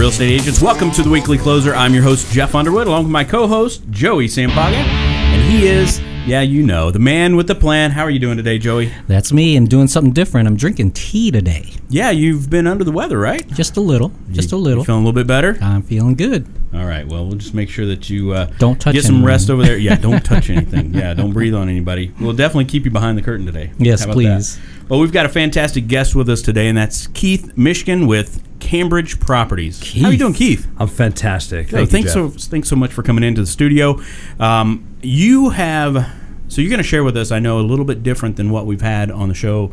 real estate agents. Welcome to the Weekly Closer. I'm your host, Jeff Underwood, along with my co-host, Joey Sampaga. And he is, the man with the plan. How are you doing today, Joey? That's me. I'm doing something different. I'm drinking tea today. Yeah, you've been under the weather, right? Just a little. You feeling a little bit better? I'm feeling good. All right. Well, we'll just make sure that you don't touch get some anyone. rest over there. Yeah, don't touch anything. Yeah, don't breathe on anybody. We'll definitely keep you behind the curtain today. Yes, How about please. that? Well, we've got a fantastic guest with us today, and that's Keith Mishkin with Cambridge Properties. Keith. How are you doing, Keith? I'm fantastic. Thanks so much for coming into the studio. You're going to share with us, I know, a little bit different than what we've had on the show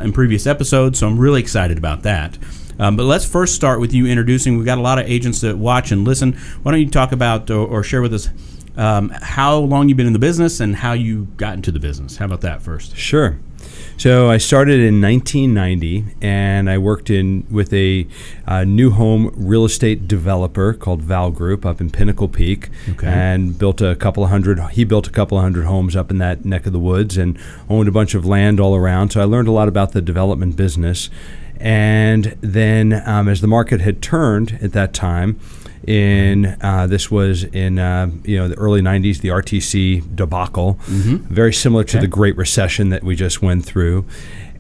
in previous episodes, so I'm really excited about that. But let's first start with you introducing. We've got a lot of agents that watch and listen. Why don't you talk about or share with us how long you've been in the business and how you got into the business? How about that first? Sure. So I started in 1990, and I worked with a new home real estate developer called Val Group up in Pinnacle Peak, and built a couple of hundred homes up in that neck of the woods, and owned a bunch of land all around. So I learned a lot about the development business. And then as the market had turned at that time, this was in the early 90s, the RTC debacle, very similar to the Great Recession that we just went through.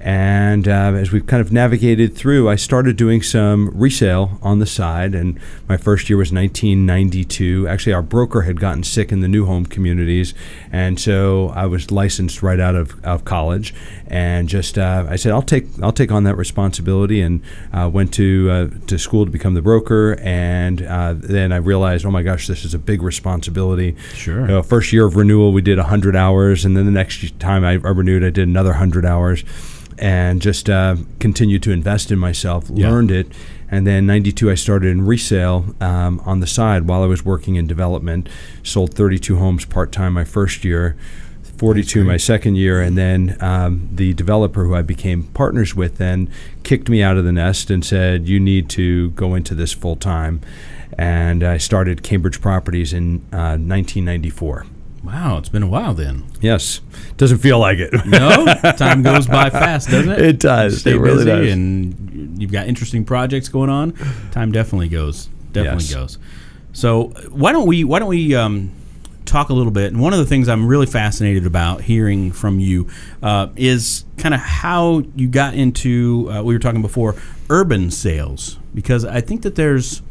And as we've kind of navigated through, I started doing some resale on the side. And my first year was 1992. Actually, our broker had gotten sick in the new home communities. And so I was licensed right out of college. And just I said, I'll take on that responsibility, and went to school to become the broker. And then I realized, oh my gosh, this is a big responsibility. Sure. First year of renewal, we did 100 hours. And then the next time I renewed, I did another 100 hours. And just continued to invest in myself, learned it. And then 92, I started in resale on the side while I was working in development. Sold 32 homes part-time my first year, 42 my second year. And then the developer who I became partners with then kicked me out of the nest and said, you need to go into this full-time. And I started Cambridge Properties in 1994. Wow, it's been a while then. Yes. Doesn't feel like it. No? Time goes by fast, doesn't it? It does. Stay it really busy, does. and you've got interesting projects going on. Time definitely goes. Goes. So why don't we talk a little bit? And one of the things I'm really fascinated about hearing from you is kind of how you got into, we were talking before, urban sales. Because I think that there's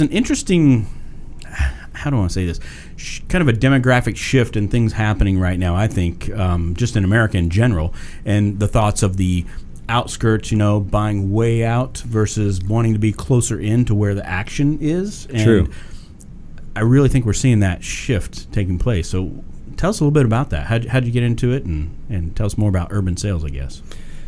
an interesting, how do I want to say this? Kind of a demographic shift in things happening right now, I think, just in America in general, and the thoughts of the outskirts, buying way out versus wanting to be closer in to where the action is. And True. I really think we're seeing that shift taking place. So tell us a little bit about that. How'd you get into it, and tell us more about urban sales, I guess.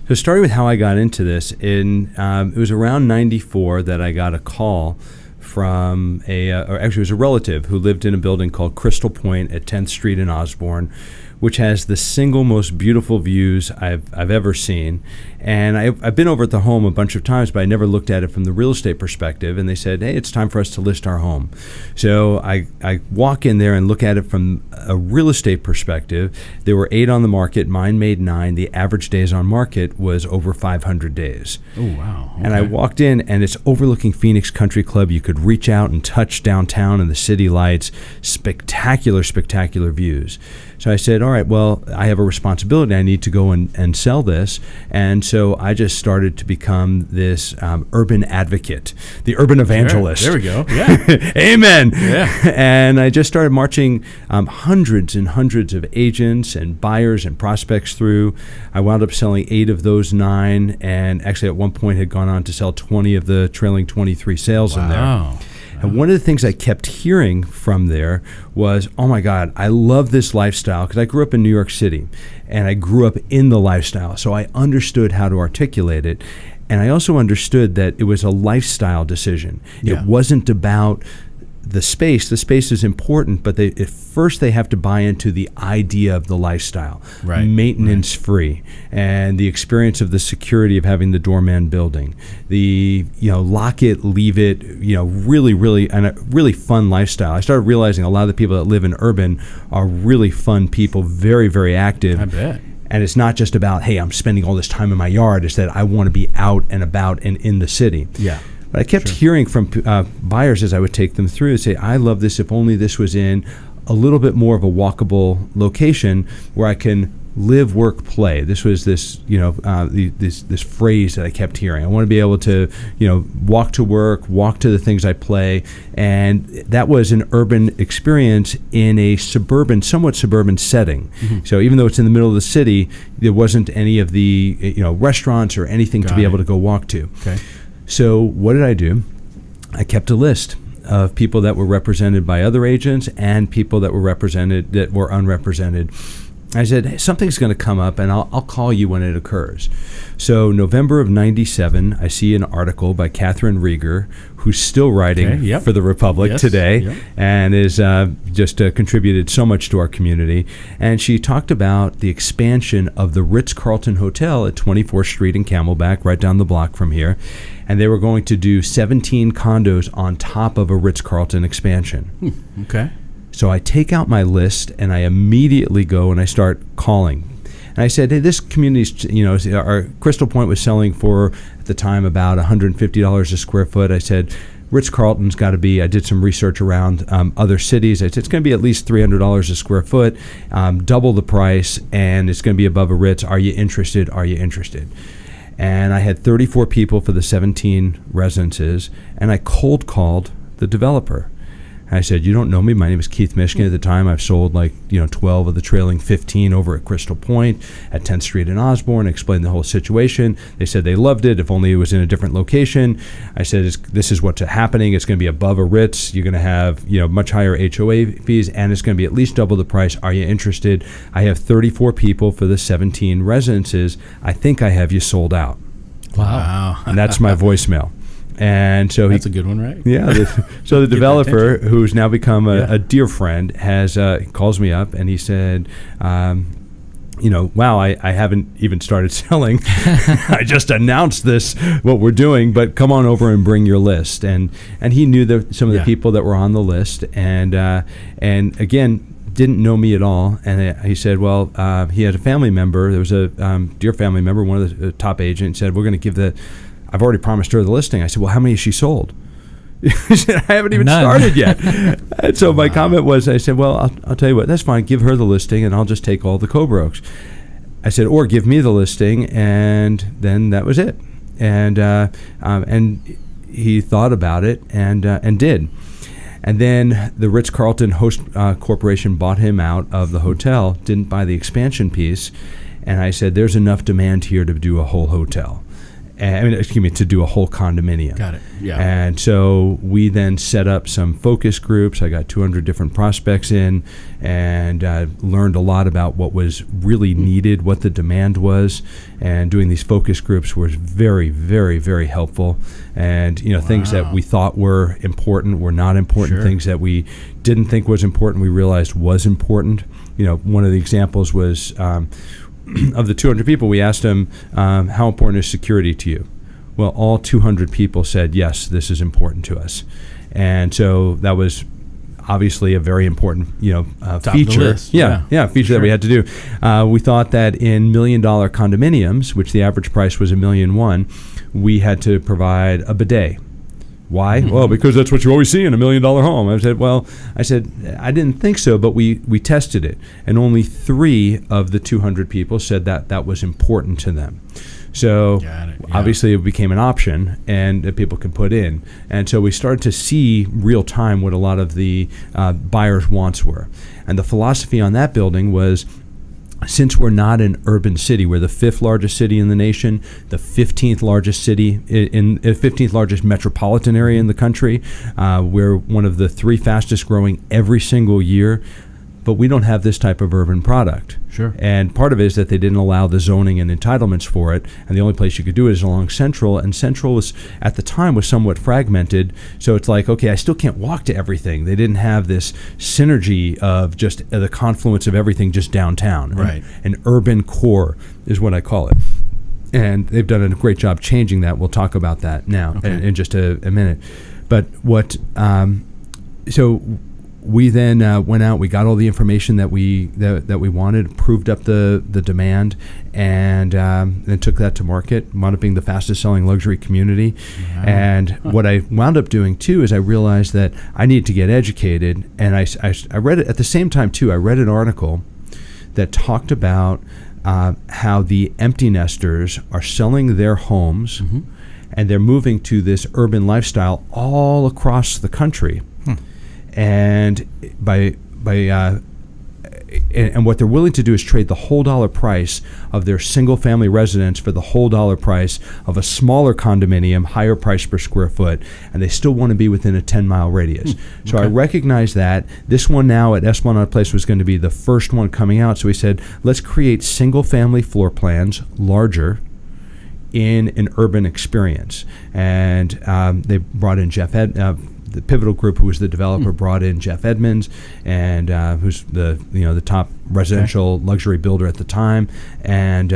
So starting with how I got into this, it was around 94 that I got a call from it was a relative who lived in a building called Crystal Point at 10th Street in Osborne, which has the single most beautiful views I've ever seen. And I've been over at the home a bunch of times, but I never looked at it from the real estate perspective. And they said, hey, it's time for us to list our home. So I walk in there and look at it from a real estate perspective. There were 8 on the market. Mine made 9. The average days on market was over 500 days. Oh, wow. Okay. And I walked in, and it's overlooking Phoenix Country Club. You could reach out and touch downtown and the city lights. Spectacular, spectacular views. So I said, all right, well, I have a responsibility. I need to go and sell this. And so I just started to become this urban advocate, the urban evangelist. Sure. There we go. Yeah. Amen. Yeah. And I just started marching hundreds and hundreds of agents and buyers and prospects through. I wound up selling 8 of those 9, and actually at one point had gone on to sell 20 of the trailing 23 sales in there. Wow. And one of the things I kept hearing from there was, oh my God, I love this lifestyle, because I grew up in New York City and I grew up in the lifestyle. So I understood how to articulate it. And I also understood that it was a lifestyle decision. Yeah. It wasn't about the space. The space is important, but at first they have to buy into the idea of the lifestyle, right, maintenance free, and the experience of the security of having the doorman building, the lock it, leave it, really and a really fun lifestyle. I started realizing a lot of the people that live in urban are really fun people, very, very active. I bet. And it's not just about, hey, I'm spending all this time in my yard. It's that I want to be out and about and in the city. Yeah. But I kept hearing from buyers as I would take them through and say, I love this if only this was in a little bit more of a walkable location where I can live, work, play. This was this, this phrase that I kept hearing. I want to be able to, walk to work, walk to the things I play. And that was an urban experience in a somewhat suburban setting. Mm-hmm. So even though it's in the middle of the city, there wasn't any of the, restaurants or anything to be able to go walk to. Okay. So what did I do? I kept a list of people that were represented by other agents and people that were unrepresented. I said, hey, something's going to come up, and I'll call you when it occurs. So November of 97, I see an article by Catherine Rieger, who's still writing for the Republic today, and is just contributed so much to our community. And she talked about the expansion of the Ritz-Carlton Hotel at 24th Street in Camelback, right down the block from here. And they were going to do 17 condos on top of a Ritz-Carlton expansion. Okay. So I take out my list and I immediately go and I start calling. And I said, hey, this community's, our Crystal Point was selling for, at the time, about $150 a square foot. I said, Ritz-Carlton's got to be, I did some research around other cities. I said, it's going to be at least $300 a square foot, double the price, and it's going to be above a Ritz. Are you interested? Are you interested? And I had 34 people for the 17 residences, and I cold called the developer. I said, you don't know me. My name is Keith Mishkin. At the time, I've sold 12 of the trailing 15 over at Crystal Point at 10th Street in Osborne. I explained the whole situation. They said they loved it, if only it was in a different location. I said, this is what's happening. It's going to be above a Ritz. You're going to have much higher HOA fees, and it's going to be at least double the price. Are you interested? I have 34 people for the 17 residences. I think I have you sold out. Wow. And that's my voicemail. And so that's a good one, right? Yeah. So the developer, who's now become a dear friend, calls me up and he said, wow, I haven't even started selling. I just announced what we're doing, but come on over and bring your list. And he knew some of the people that were on the list, and again, didn't know me at all. And he said, well, he had a family member. There was a dear family member, one of the top agents, said, we're going to give I've already promised her the listing. I said, well, how many has she sold? He said, I haven't even started yet. And so my comment was, I said, well, I'll tell you what, that's fine. Give her the listing and I'll just take all the co-brokes. I said, or give me the listing, and then that was it. And he thought about it and did. And then the Ritz-Carlton Host Corporation bought him out of the hotel, didn't buy the expansion piece. And I said, there's enough demand here to do a whole hotel. To do a whole condominium. Got it. Yeah. And so we then set up some focus groups. I got 200 different prospects in, and learned a lot about what was really needed, what the demand was. And doing these focus groups was very, very, very helpful. And things that we thought were important were not important. Sure. Things that we didn't think was important, we realized was important. One of the examples was, of the 200 people, we asked them, how important is security to you? Well, all 200 people said, yes, this is important to us. And so that was obviously a very important, feature. Feature that we had to do. We thought that in $1 million condominiums, which the average price was $1.1 million, we had to provide a bidet. Why? Mm-hmm. Well, because that's what you always see in $1 million home. I said, I didn't think so, but we tested it, and only 3 of the 200 people said that was important to them. So obviously it became an option and that people could put in. And so we started to see real time what a lot of the buyers' wants were. And the philosophy on that building was, since we're not an urban city, we're the 5th largest city in the nation, the 15th largest city in 15th largest metropolitan area in the country. We're one of the 3 fastest growing every single year, but we don't have this type of urban product. Sure. And part of it is that they didn't allow the zoning and entitlements for it, and the only place you could do it is along Central, and Central was, at the time, was somewhat fragmented, so it's like, okay, I still can't walk to everything. They didn't have this synergy of just the confluence of everything just downtown. Right. An urban core is what I call it. And they've done a great job changing that. We'll talk about that now in just a minute. But so we then went out. We got all the information that we wanted, proved up the demand, and then took that to market. Wound up being the fastest selling luxury community. Wow. And what I wound up doing too is I realized that I needed to get educated, and I read it at the same time too. I read an article that talked about how the empty nesters are selling their homes, and they're moving to this urban lifestyle all across the country. And and what they're willing to do is trade the whole dollar price of their single family residence for the whole dollar price of a smaller condominium, higher price per square foot, and they still want to be within a 10-mile radius. So I recognize that this one now at Esplanade Place was going to be the first one coming out. So we said, let's create single family floor plans, larger, in an urban experience. And they brought in the Pivotal Group, who was the developer, brought in Jeff Edmonds, and who's the top residential luxury builder at the time, and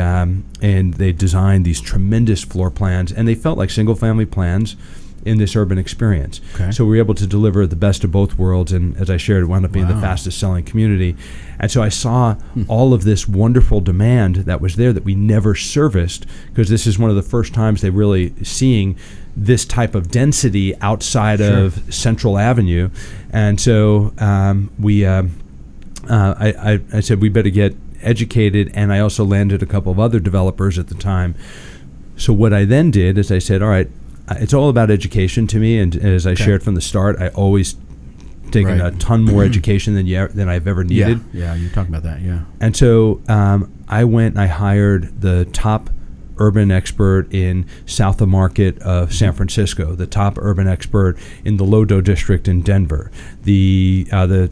they designed these tremendous floor plans, and they felt like single family plans in this urban experience. So we were able to deliver the best of both worlds, and as I shared, it wound up being the fastest selling community. And so I saw all of this wonderful demand that was there that we never serviced, because this is one of the first times they're really seeing this type of density outside of Central Avenue. And so I said we better get educated, and I also landed a couple of other developers at the time. So what I then did is I said, all right, it's all about education to me, and as I shared from the start, I always taken a ton more education than I've ever needed. Yeah, you talked about that, And so I went and I hired the top urban expert in South of Market of San Francisco, the top urban expert in the Lodo district in Denver, the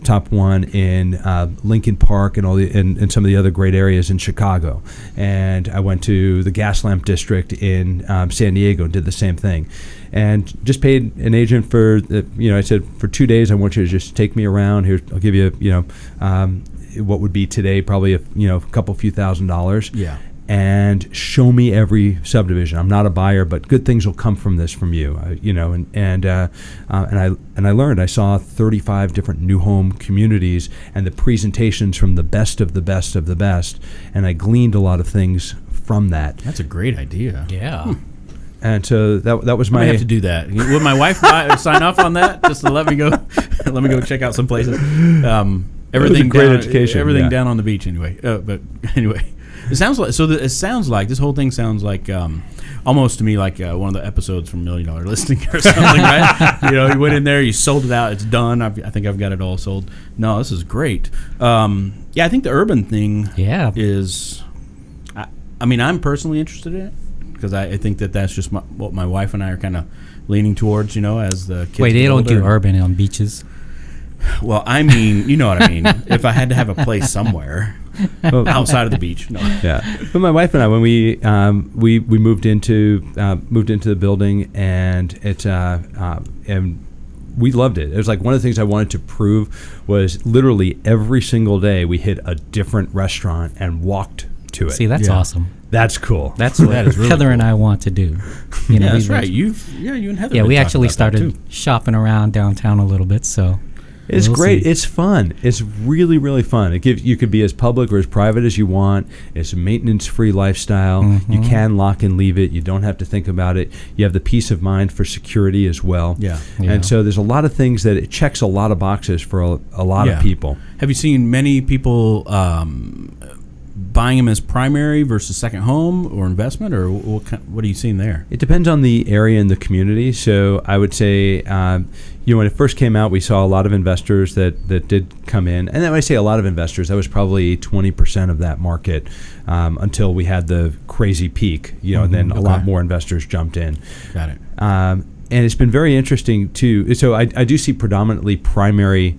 top one in Lincoln Park and and some of the other great areas in Chicago. And I went to the Gaslamp district in San Diego and did the same thing. And just paid an agent for, I said, for 2 days, I want you to just take me around. Here, I'll give you, what would be today probably a couple few $1,000s. Yeah. And show me every subdivision. I'm not a buyer, but good things will come from this from you. And I learned. I saw 35 different new home communities and the presentations from the best of the best of the best, and I gleaned a lot of things from that. That's a great idea. Yeah. And so that was my. I have to do that. Would my wife sign off on that just to let me go? Let me go check out some places. Everything great down, education. Everything down on the beach anyway. But anyway. It sounds like this whole thing sounds like almost to me like one of the episodes from $1 Million Listing or something, right? You went in there, you sold it out, it's done. I think I've got it all sold. No, this is great. I think the urban thing is. I'm personally interested in it because I think that's just what my wife and I are kind of leaning towards. As the kids. Wait, they don't do urban on beaches. Well, you know what I mean. If I had to have a place somewhere. Outside of the beach, no. Yeah, but my wife and I, when we moved into the building, and and we loved it. It was like one of the things I wanted to prove was literally every single day we hit a different restaurant and walked to it. See, that's awesome. That's cool. That's what Heather and I want to do. That's right. You and Heather. Yeah, we actually started shopping around downtown a little bit, so. It's great. It's fun. It's really, really fun. You could be as public or as private as you want. It's a maintenance-free lifestyle. You can lock and leave it. You don't have to think about it. You have the peace of mind for security as well. Yeah. And so there's a lot of things that it checks a lot of boxes for a lot of people. Have you seen many people buying them as primary versus second home or investment, or what are you seeing there? It depends on the area and the community. So I would say, when it first came out, we saw a lot of investors that did come in. And then when I say a lot of investors, that was probably 20% of that market until we had the crazy peak, and then a lot more investors jumped in. Got it. And it's been very interesting, too. So I do see predominantly primary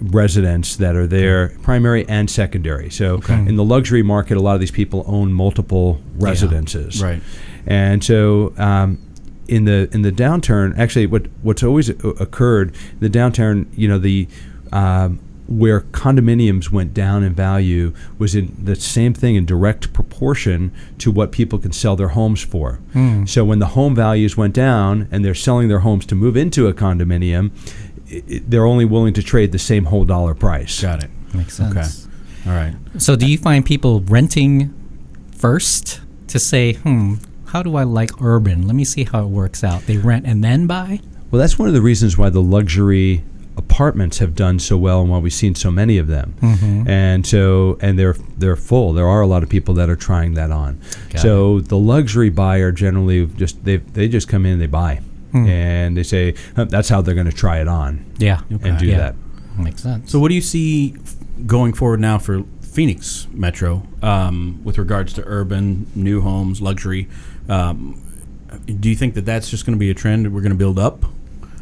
residents that are there, primary and secondary. So in the luxury market, a lot of these people own multiple residences. Right. And so in the downturn, actually what's always occurred, the downturn, where condominiums went down in value was in the same thing in direct proportion to what people can sell their homes for. So when the home values went down and they're selling their homes to move into a condominium, they're only willing to trade the same whole dollar price. Got it. Makes sense. Okay. All right. So do you find people renting first to say, how do I like urban? Let me see how it works out. They rent and then buy? Well, that's one of the reasons why the luxury apartments have done so well and why we've seen so many of them. And they're full. There are a lot of people that are trying that on. So the luxury buyer generally they just come in and they buy. And they say that's how they're going to try it on. And do that. Makes sense. So what do you see going forward now for Phoenix Metro with regards to urban, new homes, luxury? Do you think that that's just going to be a trend that we're going to build up?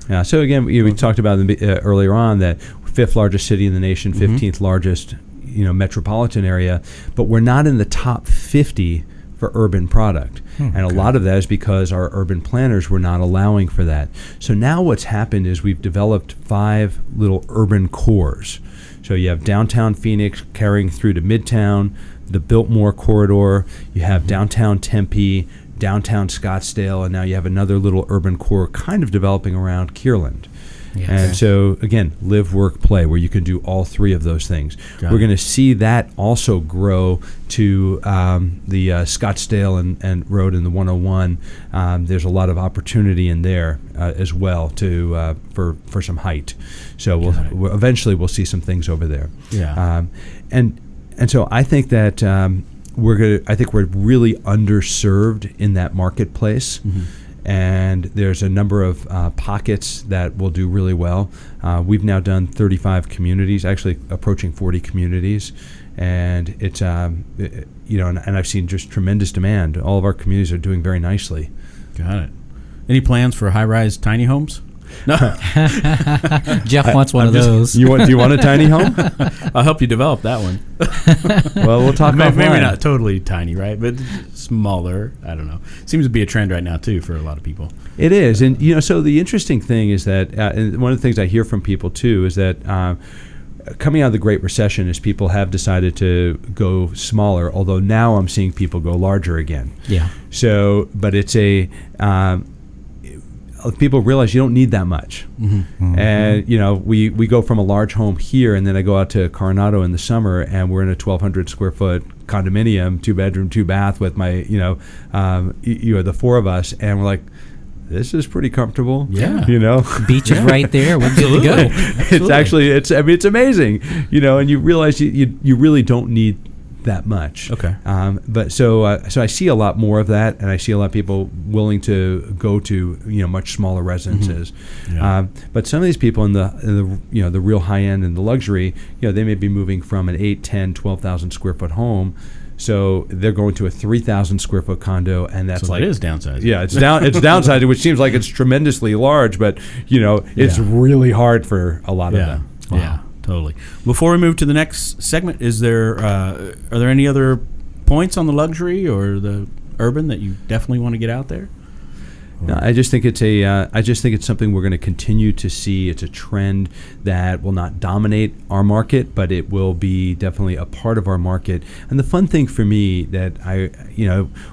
Yeah. So again, we talked about earlier on that 5th largest city in the nation, 15th largest metropolitan area, but we're not in the top 50 for urban product. And a lot of that is because our urban planners were not allowing for that. So now what's happened is we've developed 5 little urban cores. So you have downtown Phoenix carrying through to Midtown, the Biltmore corridor, you have downtown Tempe, downtown Scottsdale, and now you have another little urban core kind of developing around Kierland. And so, again, live, work, play, where you can do all 3 of those things. We're going to see that also grow to the Scottsdale and Road and the 101. There's a lot of opportunity in there as well for some height. So eventually we'll see some things over there. And so I think that I think we're really underserved in that marketplace. And there's a number of pockets that will do really well. We've now done 35 communities, actually approaching 40 communities, and it's and I've seen just tremendous demand. All of our communities are doing very nicely. Got it. Any plans for high-rise tiny homes? No. Jeff wants one of those. Do you want a tiny home? I'll help you develop that one. Well, we'll talk about maybe not totally tiny, right? But smaller. I don't know. Seems to be a trend right now too for a lot of people. It is, and so the interesting thing is that, and one of the things I hear from people too is that coming out of the Great Recession is people have decided to go smaller. Although now I'm seeing people go larger again. So, but it's people realize you don't need that much. And we go from a large home here, and then I go out to Coronado in the summer, and we're in a 1,200 square foot condominium, 2-bedroom, 2-bath with my the 4 of us, and we're like, this is pretty comfortable. Beach is right there. We're good to go. It's actually it's amazing. And you realize you really don't need that much. But so I see a lot more of that, and I see a lot of people willing to go to much smaller residences. But some of these people in the real high end and the luxury, they may be moving from an 8, 10, 12,000 square foot home. So they're going to a 3,000 square foot condo, and that's it is downsizing. It's downsizing, which seems like it's tremendously large, but it's really hard for a lot of them. Wow. Totally. Before we move to the next segment, are there any other points on the luxury or the urban that you definitely want to get out there? No, I just think it's something we're going to continue to see. It's a trend that will not dominate our market, but it will be definitely a part of our market. And the fun thing for me that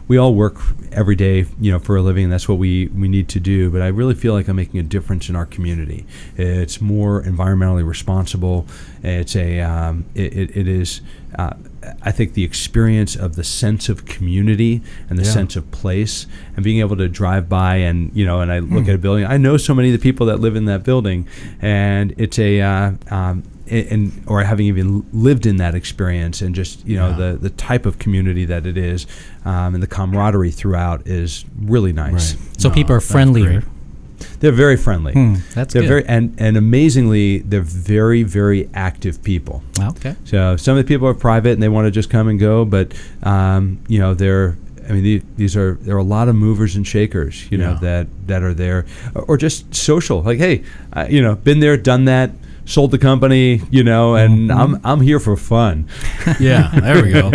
we all work every day, for a living, and that's what we need to do. But I really feel like I'm making a difference in our community. It's more environmentally responsible. It's it is. I think the experience of the sense of community and the sense of place, and being able to drive by and I look at a building. I know so many of the people that live in that building, and it's or having even lived in that experience, and just the type of community that it is, and the camaraderie throughout is really nice. Right. So people are friendlier. They're very friendly. That's they're good. And amazingly, they're very, very active people. Okay. So some of the people are private and they want to just come and go, but there are a lot of movers and shakers, that are there, or just social. Like, hey, been there, done that, sold the company, and I'm here for fun. Yeah, there we go.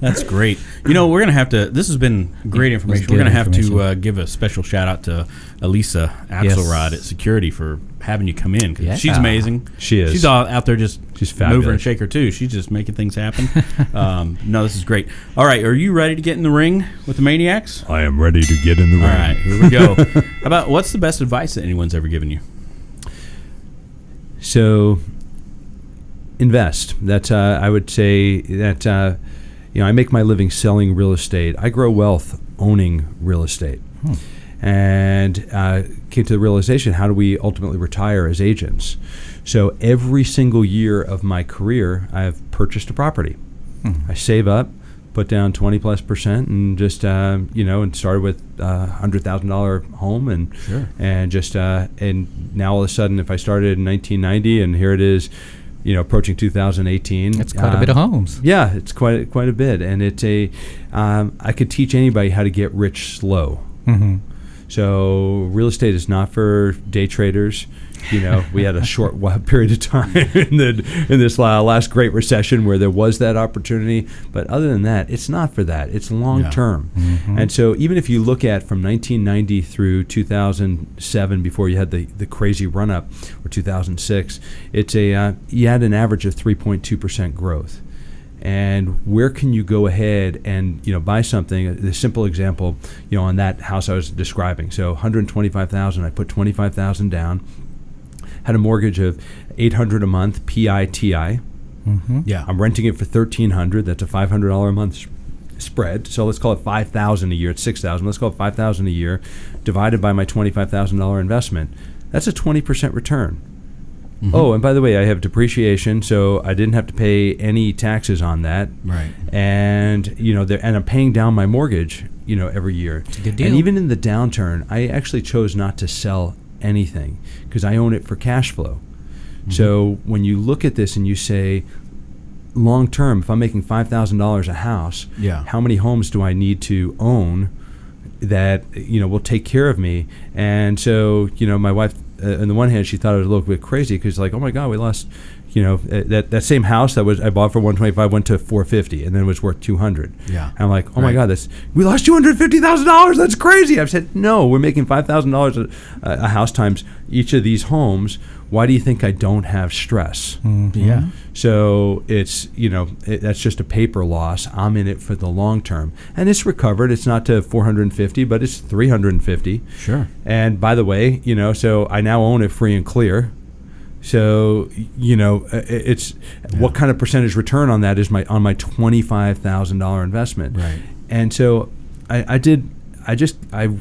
That's great. We're going to have to, this has been great information. We're going to have to give a special shout out to Elisa Axelrod at Security for having you come in, because she's amazing. She is. She's all out there just fabulous. mover and shaker too. She's just making things happen. No, this is great. All right, are you ready to get in the ring with the Maniacs? I am ready to get in the ring. All right, here we go. What's the best advice that anyone's ever given you? So invest. That's I would say that I make my living selling real estate. I grow wealth owning real estate, and came to the realization: how do we ultimately retire as agents? So every single year of my career, I've purchased a property. I save up, put down 20+%, and just and started with $100,000 home, and now all of a sudden, if I started in 1990 and here it is, approaching 2018, it's quite a bit of homes. Yeah, it's quite a bit, and it's I could teach anybody how to get rich slow. So real estate is not for day traders. We had a short period of time in this last Great Recession where there was that opportunity. But other than that, it's not for that. It's long term. And so even if you look at from 1990 through 2007, before you had the crazy run up, or 2006, it's you had an average of 3.2% growth. And where can you go ahead and buy something? The simple example, on that house I was describing. So $125,000, I put $25,000 down. Had a mortgage of $800 a month, PITI. Yeah, I'm renting it for $1,300. That's a $500 a month spread. So let's call it $5,000 a year. It's $6,000. Let's call it $5,000 a year, divided by my $25,000 investment. That's a 20% return. Oh, and by the way, I have depreciation, so I didn't have to pay any taxes on that. Right. And and I'm paying down my mortgage, every year. It's a good deal. And even in the downturn, I actually chose not to sell anything because I own it for cash flow. So when you look at this and you say, long term, if I'm making $5,000 a house, how many homes do I need to own that will take care of me? And so my wife, on the one hand, she thought it was a little bit crazy because oh my God, we lost. That same house that I bought for $125 went to $450 and then it was worth $200. Yeah. And I'm like, oh my God, we lost $250,000. That's crazy. I've said, no, we're making $5,000 a house times each of these homes. Why do you think I don't have stress? Yeah. So it's, that's just a paper loss. I'm in it for the long term. And it's recovered. It's not to 450, but it's 350. Sure. And by the way, so I now own it free and clear. So it's what kind of percentage return on that is on my $25,000 investment, right? And so I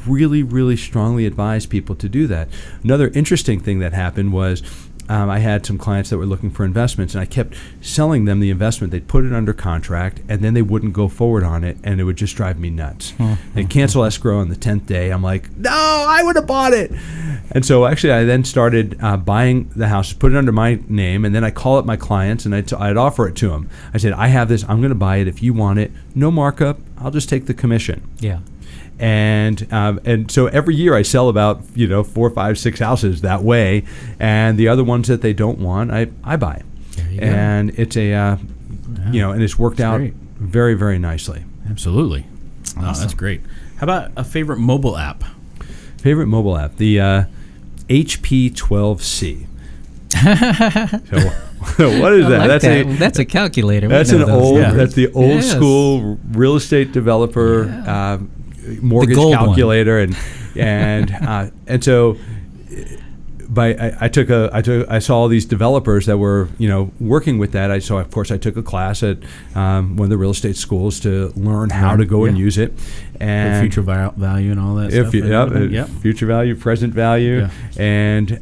really, really strongly advise people to do that. Another interesting thing that happened was I had some clients that were looking for investments, and I kept selling them the investment. They'd put it under contract, and then they wouldn't go forward on it, and it would just drive me nuts. They'd cancel escrow on the 10th day. I'm like, no, I would have bought it. And so actually I then started buying the house, put it under my name, and then I call up my clients, and I'd offer it to them. I said, I have this. I'm going to buy it. If you want it, no markup. I'll just take the commission. Yeah. And so every year I sell about 4, 5, 6 houses that way, and the other ones that they don't want I buy. There you and go. It's and it's worked out great. very, very nicely. Absolutely. Awesome. Oh, that's great. How about a favorite mobile app? Favorite mobile app, the HP12C. So what is that? Like that's a calculator. That's We know those numbers. That's the old school real estate developer mortgage calculator, and so. I saw all these developers that were working with that. Of course I took a class at one of the real estate schools to learn how to go and use it, and future value and all that stuff. Future value, present value, and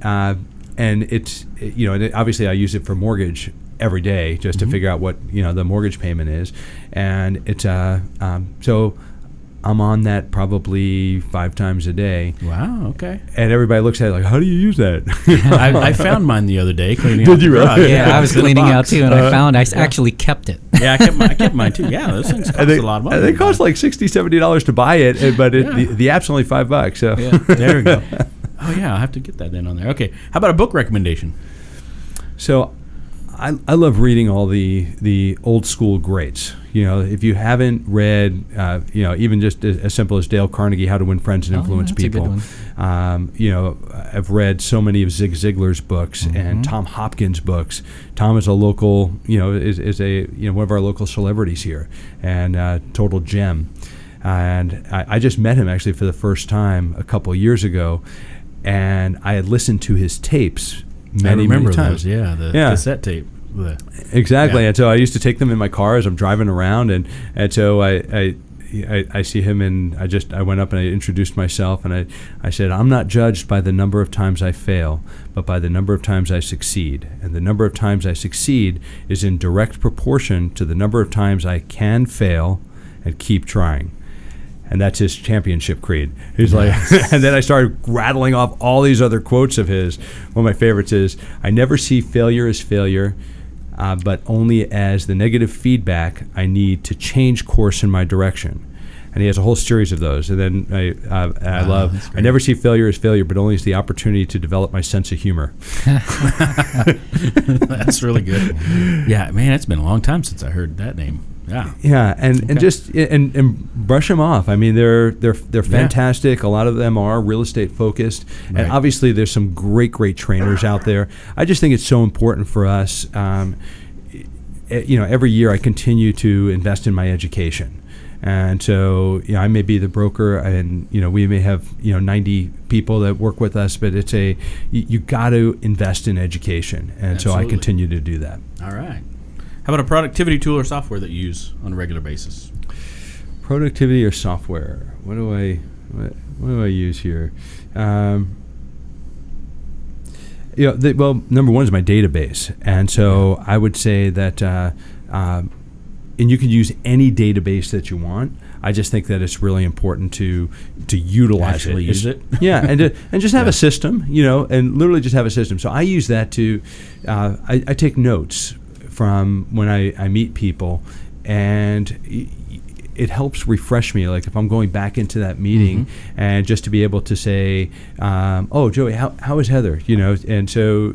it's and obviously I use it for mortgage every day just to figure out what the mortgage payment is, and it's so. I'm on that probably 5 times a day. Wow, okay. And everybody looks at it like, how do you use that? I found mine the other day cleaning out. Did you garage. really? Yeah, I was cleaning out too, and I found I actually kept it. Yeah, I kept mine too. Yeah, those things cost a lot of money. They cost like $60, $70 to buy it, but the app's only $5. So there we go. Oh yeah, I'll have to get that then on there. Okay, how about a book recommendation? So I love reading all the old school greats. If you haven't read, even just as simple as Dale Carnegie, How to Win Friends and Influence People. I've read so many of Zig Ziglar's books and Tom Hopkins' books. Tom is a local, is a one of our local celebrities here, and total gem. And I just met him actually for the first time a couple years ago, and I had listened to his tapes many times. Those, the cassette tape. Exactly. And so I used to take them in my car as I'm driving around, and so I see him, and I went up and I introduced myself, and I said, I'm not judged by the number of times I fail, but by the number of times I succeed. And the number of times I succeed is in direct proportion to the number of times I can fail and keep trying. And that's his championship creed. He's like, and then I started rattling off all these other quotes of his. One of my favorites is, I never see failure as failure, but only as the negative feedback I need to change course in my direction. And he has a whole series of those. And then I love, I never see failure as failure, but only as the opportunity to develop my sense of humor. That's really good. Yeah, man, it's been a long time since I heard that name. Yeah, and just brush them off. I mean, they're fantastic. A lot of them are real estate focused, and obviously there's some great trainers out there. I just think it's so important for us. Every year I continue to invest in my education, and so I may be the broker, and we may have 90 people that work with us, but it's you got to invest in education, and Absolutely. So I continue to do that. All right. How about a productivity tool or software that you use on a regular basis? Productivity or software? What do I use here? Well, number one is my database, and so I would say that, and you can use any database that you want. I just think that it's really important to utilize Actually use it. Yeah, and just have a system, and literally just have a system. So I use that to, I take notes from when I meet people, and it helps refresh me. Like if I'm going back into that meeting, and just to be able to say, "Oh, Joey, how is Heather?" And so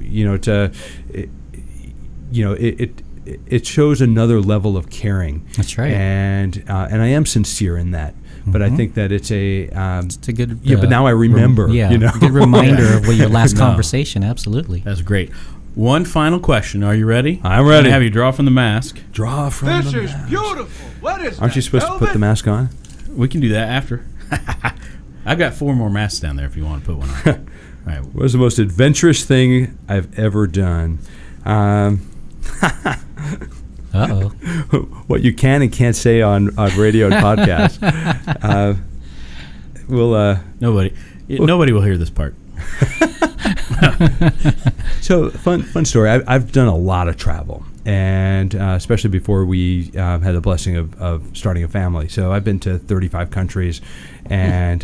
it shows another level of caring. That's right. And I am sincere in that. But I think that it's a good but now I remember. A good reminder of what your last conversation. Absolutely. That's great. One final question. Are you ready? I'm ready. I have you draw from the mask. Draw from the mask. This is beautiful. What is Aren't you supposed to put the mask on? We can do that after. I've got 4 more masks down there if you want to put one on. All right. What was the most adventurous thing I've ever done? Uh-oh. What you can and can't say on radio and podcast. Nobody will hear this part. So fun story. I've done a lot of travel, and especially before we had the blessing of starting a family. So I've been to 35 countries, and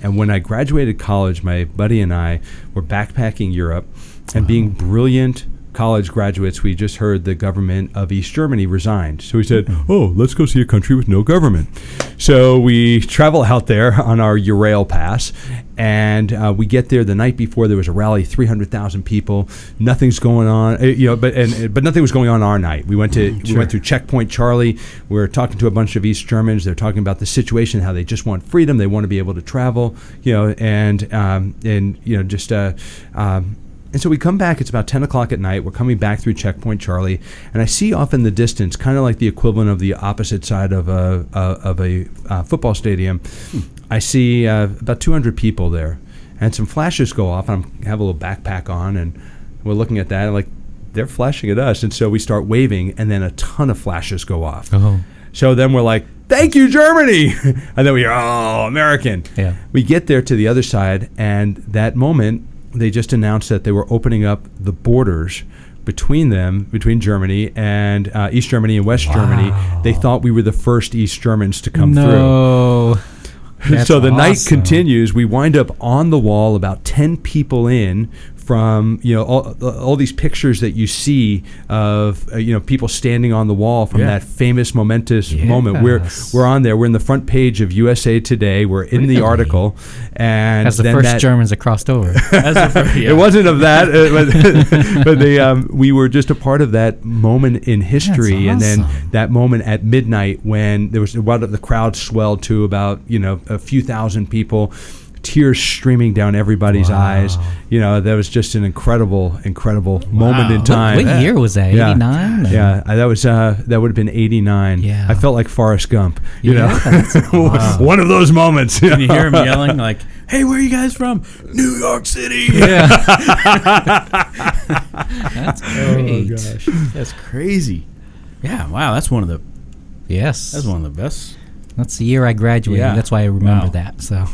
when I graduated college, my buddy and I were backpacking Europe, and being brilliant college graduates, we just heard the government of East Germany resigned. So we said, let's go see a country with no government. So we travel out there on our Eurail pass, and we get there the night before. There was a rally, 300,000 people. Nothing's going on, but nothing was going on our night. We went through Checkpoint Charlie. We were talking to a bunch of East Germans. They're talking about the situation, how they just want freedom. They want to be able to travel, And so we come back, it's about 10 o'clock at night, we're coming back through Checkpoint Charlie, and I see off in the distance, kind of like the equivalent of the opposite side of a football stadium, I see about 200 people there, and some flashes go off, and I have a little backpack on, and we're looking at that, and like, they're flashing at us, and so we start waving, and then a ton of flashes go off. So then we're like, thank you, Germany! And then we hear, American. Yeah. We get there to the other side, and that moment, they just announced that they were opening up the borders between Germany and East Germany and West Germany. They thought we were the first East Germans to come through. So the night continues. We wind up on the wall, about 10 people in, from all these pictures that you see of people standing on the wall from that famous momentous moment. We're on there. We're in the front page of USA Today. We're in the article, and as the first Germans that crossed over. It wasn't of that, but we were just a part of that moment in history. And then that moment at midnight when the crowd swelled to about a few thousand people. tears streaming down everybody's eyes. You know, that was just an incredible moment in time. What year was that? 89? Yeah, that was that would have been 89. Yeah. I felt like Forrest Gump. You know, Wow. one of those moments. Can you hear him yelling like, "Hey, where are you guys from?" New York City. Yeah. That's great. Oh gosh, that's crazy. Yeah, wow, that's one of the Yes. best. That's the year I graduated. Yeah. That's why I remember Wow. that. So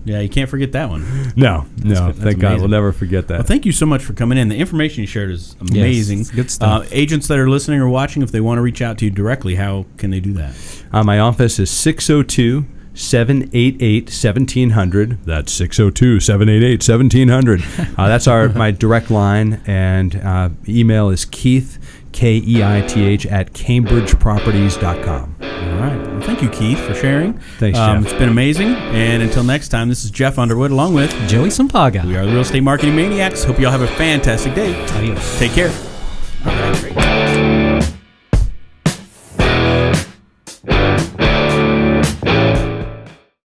Yeah, you can't forget that one. No, That's thank God, amazing. we'll never forget that. Well, thank you so much for coming in. The information you shared is amazing. it's good stuff. Agents that are listening or watching, if they want to reach out to you directly, how can they do that? My office is 602-788-1700. That's 602-788-1700. That's my direct line, and email is Keith, Keith, at CambridgeProperties.com. All right. Well, thank you, Keith, for sharing. Thanks, Jeff. It's been amazing. And until next time, this is Jeff Underwood along with Joey Sampaga. We Are the Real Estate Marketing Maniacs. Hope you all have a fantastic day. Adios. Take care. All right, great.